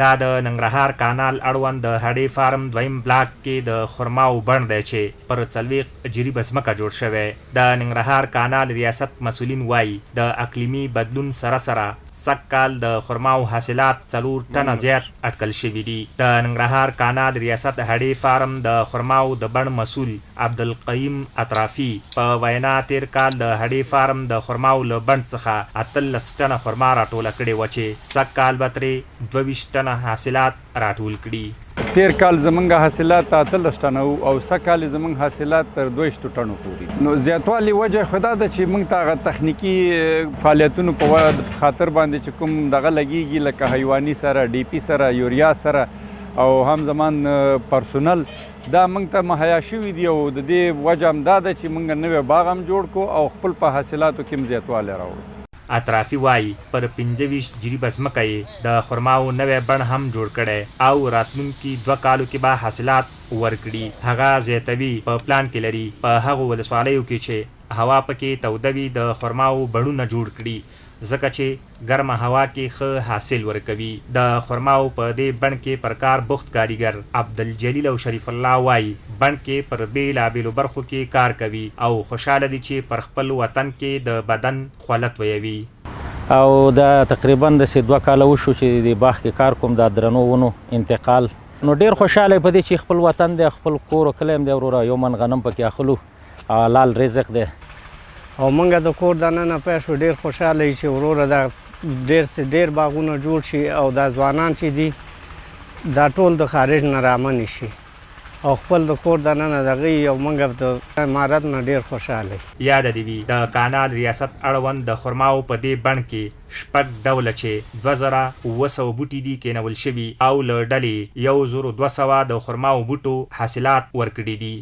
دا د ننګرهار کانال اړوند د هډې فارم دویم بلاک کې د خرماو بڼ دی چې پر 40 جریبه ځمکه جوړ شوی. د ننګرهار کانال ریاست مسؤلین وایي د اقلیمي بدلون سره سره سږ کال د خرماو حاصلات 4 ټنه زیات اټکل شوي دي. د ننګرهار کانال ریاست هډې فارم د خرماو د بڼ مسؤل عبدالقیم اطرافي په وینا تیر کال د هډې فارم د خرماو له بڼ څخه 18 ټنه خرما راټوله کړې وه چې سږ کال به ترې 22 ټنه حاصلات راټول کړي. تیر کال زمونږ حاصلات 18 ټنه او سږ کال زمونږ حاصلات تر 22 ټنو پورې. نو زیاتوالی وجه خو دا ده چې موږ ته هغه تخنیکي فعالیتونو په خاطر باندې چې کوم دغه لګیږي لکه حیواني سره ډي پي سره یوریا سره او هم زمان پرسونل دا موږ ته مهیا شوي دي او د دې وجه هم دا ده چې موږ نوی باغ هم جوړ کړو او خپل په حاصلاتو کې هم زیاتوالی راوړو. اطرافي وایي پر 25 جریبه ځمکه یې د خرماو نوی بڼ هم جوړ کړی او راتلونکي 2 کالو کې به حاصلات ورکړي. هغه زیاتوي په پلان کې لري په هغو ولسوالیو کې چې هوا پکې توده وي د خرماو بڼونه جوړ کړي ځکه چې ګرمه هوا کې ښه حاصل ورکوي. د خرماو په دې بڼ کې پر کار بوخت کاریګر عبدالجلیل او شریف الله وایي بڼ کې پر بیلابیلو برخو کې کار کوي او خوشحاله دي چې پر خپل وطن کې د بدن خولت ویوي. او دا تقریبا د 2 کاله وشو چې د باغ کې کار کوم د درنو ونو انتقال نو ډیر خوشحاله په دې چې خپل وطن دی خپل کور او کلی هم دی وروره یو من غنم پکې اخلو حلال رزق دی او موږ د کور دننه پې شو ډیر خوشحاله یو چې وروره دا ډیر باغونه جوړ شي او دا ځوانان چې دي دا ټول د خارج نه رامنې شي او خپل د کور دننه دغه او موږ د امارت نه ډیر خوشحاله. یاد دې وي د کانال ریاست اړوند د خرماو په دې بڼ کې 6 ډوله چې 2200 بوټي دي کېنول شوي او له ډلې 1200 د خرماو بوټو حاصلات ورکړي دي.